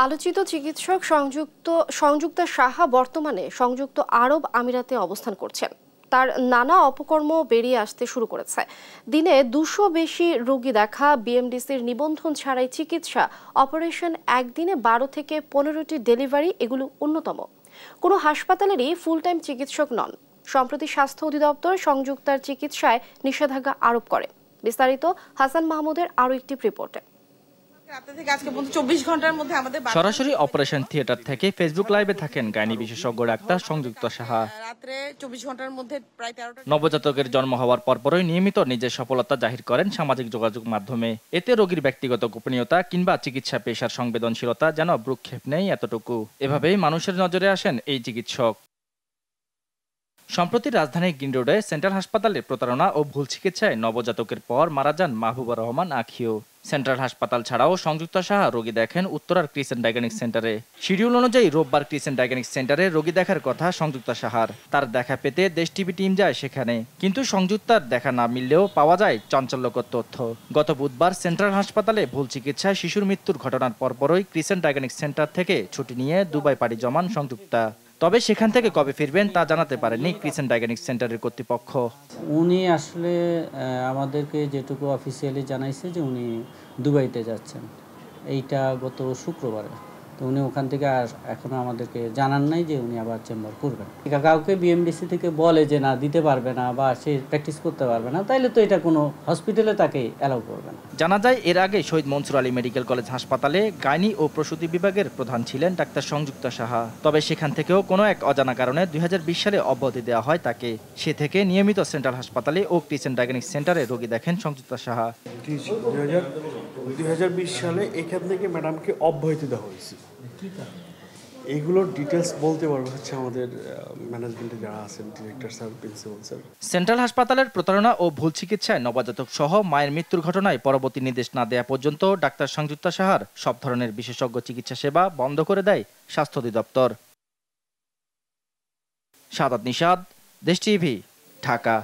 আলোচিত চিকিৎসক সংযুক্তা সাহা বর্তমানে সংযুক্ত আরব আমিরাতে অবস্থান করছেন। তার নানা অপকর্ম বেরিয়ে আসতে শুরু করেছে। দিনে 200 বেশি রোগী দেখা, বিএমডিসির নিবন্ধন ছাড়াই চিকিৎসা, অপারেশন, একদিনে 12 থেকে 15টি ডেলিভারি, এগুলো অন্যতম। কোনো হাসপাতালেরই ফুল টাইম চিকিৎসক নন। সম্প্রতি স্বাস্থ্য অধিদপ্তর সংযুক্তার চিকিৎসায় নিষেধাজ্ঞা আরোপ করে। বিস্তারিত হাসান মাহমুদের আরও একটি রিপোর্টে। সরাসরি অপারেশন থিয়েটার থেকে ফেসবুক লাইভে থাকেন গাইনি বিশেষজ্ঞ ডাক্তার সংযুক্তা সাহা। নবজাতকের জন্ম হওয়ার পরপরই নিয়মিত নিজের সফলতা জাহির করেন সামাজিক যোগাযোগ মাধ্যমে। এতে রোগীর ব্যক্তিগত গোপনীয়তা কিংবা চিকিৎসা পেশার সংবেদনশীলতা যেন ভ্রুক্ষেপ নেই এতটুকু। এভাবেই মানুষের নজরে আসেন এই চিকিৎসক। সম্প্রতি রাজধানীর গ্রিন রোডে সেন্ট্রাল হাসপাতালে প্রতারণা ও ভুল চিকিৎসায় নবজাতকের পর মারা যান মাহবুবা রহমান আখিও। সেন্ট্রাল হাসপাতাল ছাড়াও সংযুক্তা সাহা রোগী দেখেন উত্তরার ক্রিসেন্ট ডায়াগনস্টিক সেন্টারে। শিডিউল অনুযায়ী রোববার ক্রিসেন্ট ডায়াগনস্টিক সেন্টারে রোগী দেখার কথা সংযুক্তা সাহার। তার দেখা পেতে দেশ টিভি টিম যায় সেখানে, কিন্তু সংযুক্তার দেখা না মিললেও পাওয়া যায় চাঞ্চল্যকর তথ্য। গত বুধবার সেন্ট্রাল হাসপাতালে ভুল চিকিৎসায় শিশুর মৃত্যুর ঘটনার পরপরই ক্রিসেন্ট ডায়াগনস্টিক সেন্টার থেকে ছুটি নিয়ে দুবাই পাড়ি জমান সংযুক্তা। তবে সেখান থেকে কবে ফিরবেন তা জানাতে পারেননি ক্রিসেন্ট ডায়াগনস্টিক সেন্টারের কর্তৃপক্ষ। উনি আসলে আমাদেরকে যেটুকু অফিসিয়ালি জানাইছে যে উনি দুবাইতে যাচ্ছেন, এইটা গত শুক্রবারে। তো উনি ওখান থেকে এখনো আমাদেরকে জানান নাই যে উনি আবার চেম্বার করবেন। কাউকে বিএমডিসি থেকে বলে যে না দিতে পারবে না বা সে প্র্যাকটিস করতে পারবে না, তাইলে তো এটা কোনো হসপিটালে তাকে অ্যালাউ করবে না। জানা যায় এর আগে শহীদ মনসুর আলী মেডিকেল কলেজ হাসপাতালে গাইনি ও প্রসূতি বিভাগের প্রধান ছিলেন ডাক্তার সংযুক্তা সাহা। তবে সেখান থেকেও কোনো এক অজানা কারণে 2020 সালে অব্যাহতি দেওয়া হয় তাকে। সে থেকে নিয়মিত সেন্ট্রাল হাসপাতালে ও ক্রিসেন্ট ডায়াগনস্টিক সেন্টারে রোগী দেখেন সংযুক্তা সাহা। 2020 সালে এখান থেকে ম্যাডামকে অব্যাহতি দেওয়া হয়েছে। এগুলোর ডিটেলস বলতে পারবো হচ্ছে আমাদের ম্যানেজমেন্টে যারা আছেন, director sir, principal sir. Central হাসপাতালের প্রতারণা ও ভুল চিকিৎসায় নবজাতক সহ মায়ের মৃত্যুর ঘটনায় পরবর্তী নির্দেশ না দেওয়া পর্যন্ত ডাক্তার সংযুক্তা সাহার সব ধরনের বিশেষজ্ঞ চিকিৎসা সেবা বন্ধ করে দেয় স্বাস্থ্য অধিদপ্তর। সাদাত নিশাদ, দেশ টিভি, ঢাকা।